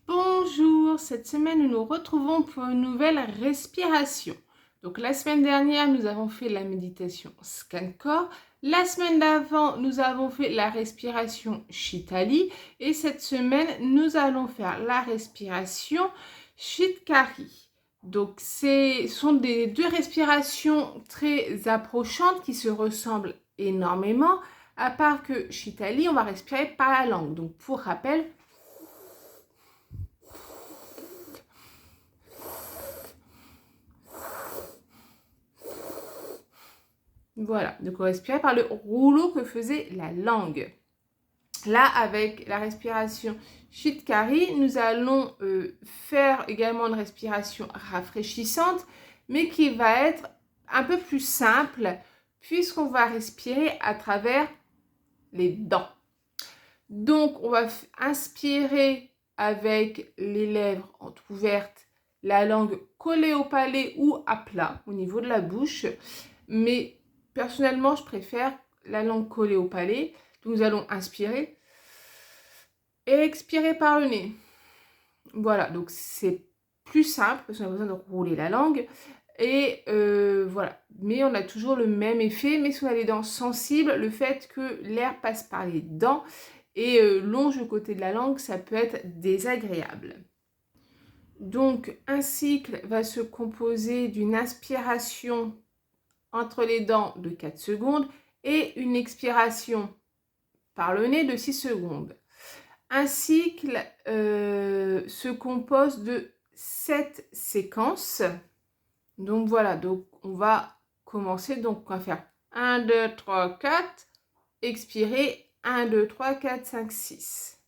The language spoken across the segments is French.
Bonjour, cette semaine nous nous retrouvons pour une nouvelle respiration. Donc la semaine dernière nous avons fait la méditation Scan Corps. La semaine d'avant nous avons fait la respiration Shitali. Et cette semaine nous allons faire la respiration Shitkari. Donc ce sont des deux respirations très approchantes qui se ressemblent énormément. À part que Shitali on va respirer par la langue. Donc pour rappel, voilà, donc on respirait par le rouleau que faisait la langue. Là, avec la respiration Shitkari, nous allons faire également une respiration rafraîchissante, mais qui va être un peu plus simple, puisqu'on va respirer à travers les dents. Donc, on va inspirer avec les lèvres entrouvertes, la langue collée au palais ou à plat, au niveau de la bouche, mais personnellement, je préfère la langue collée au palais. Donc, nous allons inspirer et expirer par le nez. Voilà, donc c'est plus simple parce qu'on a besoin de rouler la langue. Et voilà, mais on a toujours le même effet, mais si on a les dents sensibles, le fait que l'air passe par les dents et longe le côté de la langue, ça peut être désagréable. Donc, un cycle va se composer d'une inspiration entre les dents de 4 secondes et une expiration par le nez de 6 secondes. Un cycle se compose de 7 séquences. Donc voilà, donc on va commencer, donc on va faire 1, 2, 3, 4, expirer 1, 2, 3, 4, 5, 6.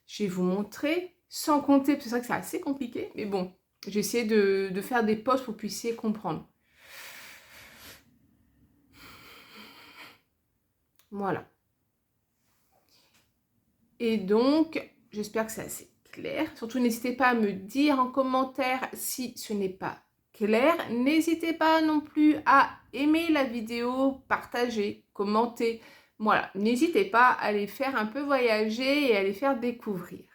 Je vais vous montrer, sans compter, parce que c'est vrai que c'est assez compliqué, mais bon, j'ai essayé de faire des pauses pour que vous puissiez comprendre. Voilà. Et donc, j'espère que c'est assez clair. Surtout, n'hésitez pas à me dire en commentaire si ce n'est pas clair. N'hésitez pas non plus à aimer la vidéo, partager, commenter. Voilà, n'hésitez pas à les faire un peu voyager et à les faire découvrir.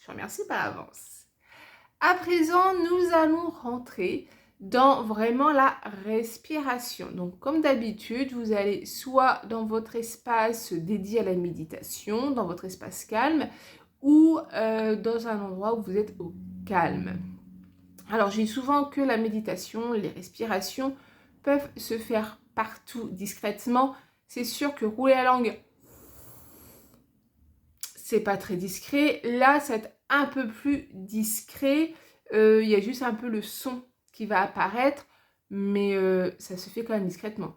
Je vous remercie par avance. À présent, nous allons rentrer dans vraiment la respiration. Donc, comme d'habitude, vous allez soit dans votre espace dédié à la méditation, dans votre espace calme, ou dans un endroit où vous êtes au calme. Alors, je dis souvent que la méditation, les respirations peuvent se faire partout discrètement. C'est sûr que rouler la langue, c'est pas très discret. Là, c'est un peu plus discret. Il y a juste un peu le son qui va apparaître, mais ça se fait quand même discrètement.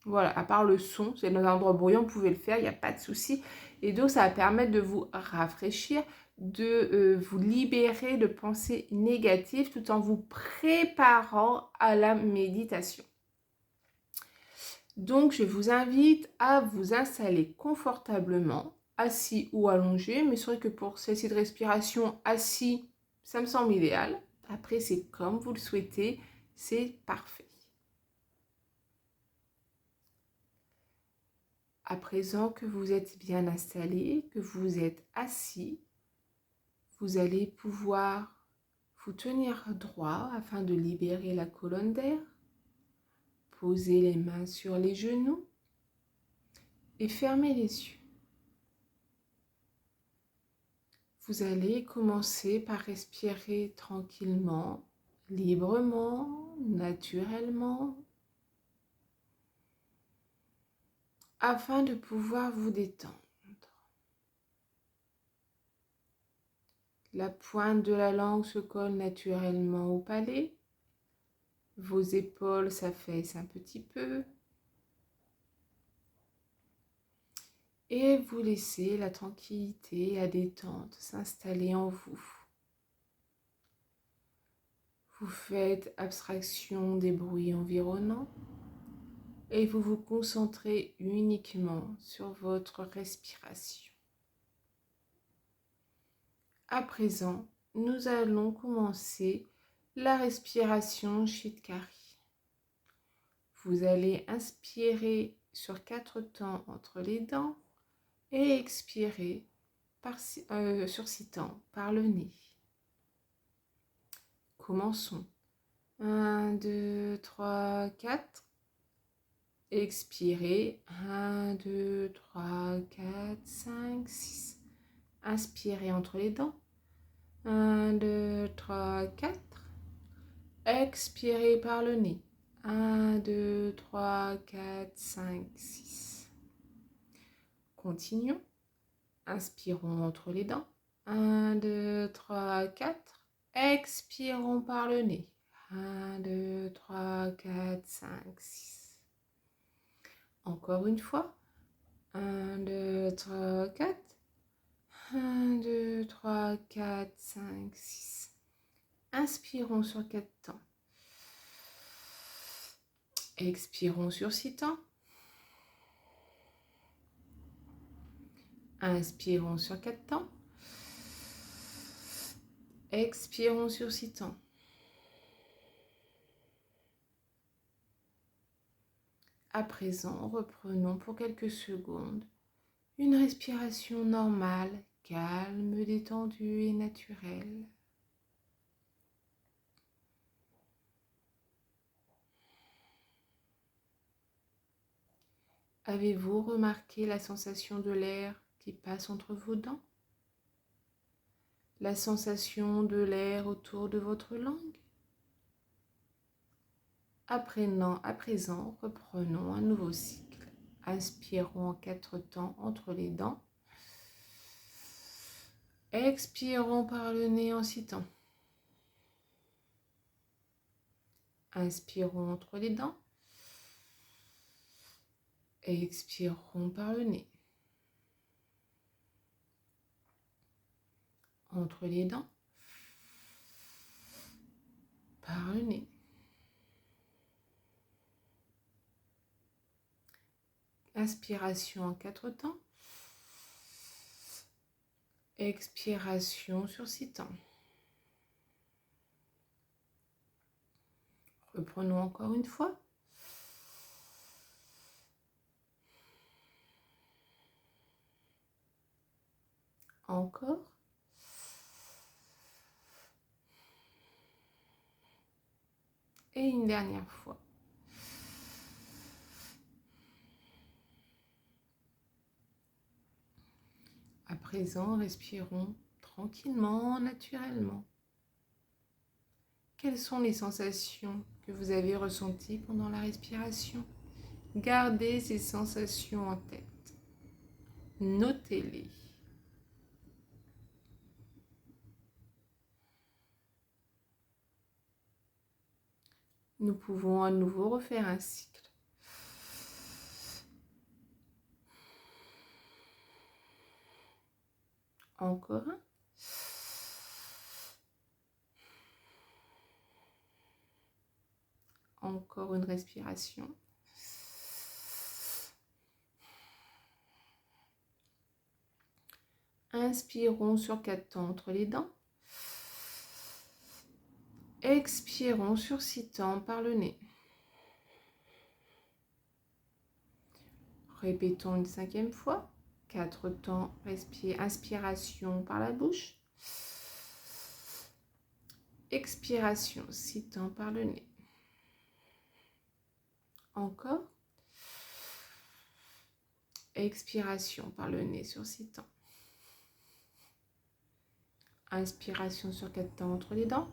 Voilà, à part le son, c'est dans un endroit bruyant, vous pouvez le faire, il n'y a pas de souci. Et donc, ça va permettre de vous rafraîchir, de vous libérer de pensées négatives tout en vous préparant à la méditation. Donc, je vous invite à vous installer confortablement, assis ou allongé. Mais c'est vrai que pour celle-ci de respiration, assis, ça me semble idéal. Après, c'est comme vous le souhaitez, c'est parfait. À présent que vous êtes bien installé, que vous êtes assis, vous allez pouvoir vous tenir droit afin de libérer la colonne d'air. Posez les mains sur les genoux et fermez les yeux. Vous allez commencer par respirer tranquillement, librement, naturellement, afin de pouvoir vous détendre. La pointe de la langue se colle naturellement au palais. Vos épaules s'affaissent un petit peu. Et vous laissez la tranquillité, la détente s'installer en vous. Vous faites abstraction des bruits environnants et vous vous concentrez uniquement sur votre respiration. À présent, nous allons commencer la respiration Shitkari. Vous allez inspirer sur 4 temps entre les dents et expirez sur 6 temps par le nez. Commençons. 1, 2, 3, 4. Expirez. 1, 2, 3, 4, 5, 6. Inspirez entre les dents. 1, 2, 3, 4. Expirez par le nez. 1, 2, 3, 4, 5, 6. Continuons. Inspirons entre les dents. 1, 2, 3, 4. Expirons par le nez. 1, 2, 3, 4, 5, 6. Encore une fois. 1, 2, 3, 4. 1, 2, 3, 4, 5, 6. Inspirons sur 4 temps. Expirons sur 6 temps. Inspirons sur 4 temps. Expirons sur 6 temps. À présent, reprenons pour quelques secondes une respiration normale, calme, détendue et naturelle. Avez-vous remarqué la sensation de l'air qui passe entre vos dents? La sensation de l'air autour de votre langue? À présent, reprenons un nouveau cycle. Inspirons en 4 temps entre les dents. Expirons par le nez en 6 temps. Inspirons entre les dents. Expirons par le nez. Entre les dents. Par le nez. Inspiration en 4 temps. Expiration sur 6 temps. Reprenons encore une fois. Encore. Et une dernière fois. À présent, respirons tranquillement, naturellement. Quelles sont les sensations que vous avez ressenties pendant la respiration? Gardez ces sensations en tête. Notez-les. Nous pouvons à nouveau refaire un cycle. Encore un. Encore une respiration. Inspirons sur 4 temps entre les dents. Expirons sur 6 temps par le nez. Répétons une 5e fois. 4 temps, inspiration par la bouche. Expiration, 6 temps par le nez. Encore. Expiration par le nez sur 6 temps. Inspiration sur 4 temps entre les dents.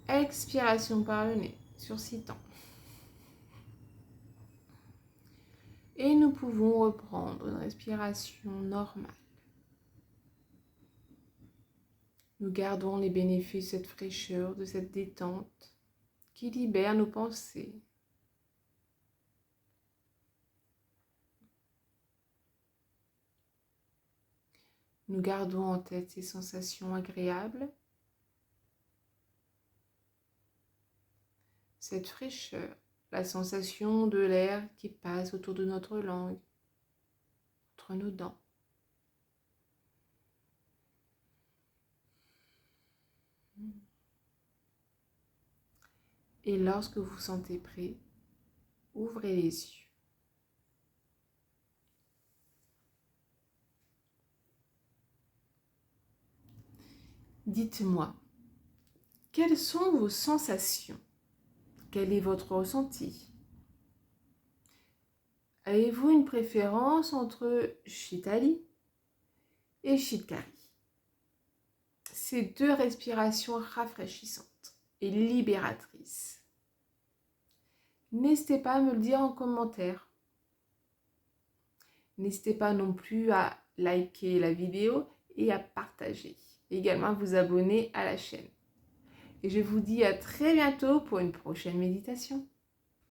Expiration par le nez sur 6 temps. Et nous pouvons reprendre une respiration normale. Nous gardons les bénéfices de cette fraîcheur, de cette détente qui libère nos pensées. Nous gardons en tête ces sensations agréables, cette fraîcheur, la sensation de l'air qui passe autour de notre langue, entre nos dents. Et lorsque vous vous sentez prêt, ouvrez les yeux. Dites-moi, quelles sont vos sensations? Quel est votre ressenti? Avez-vous une préférence entre Chitali et Chitkari? Ces deux respirations rafraîchissantes et libératrices. N'hésitez pas à me le dire en commentaire. N'hésitez pas non plus à liker la vidéo et à partager. Également à vous abonner à la chaîne. Et je vous dis à très bientôt pour une prochaine méditation.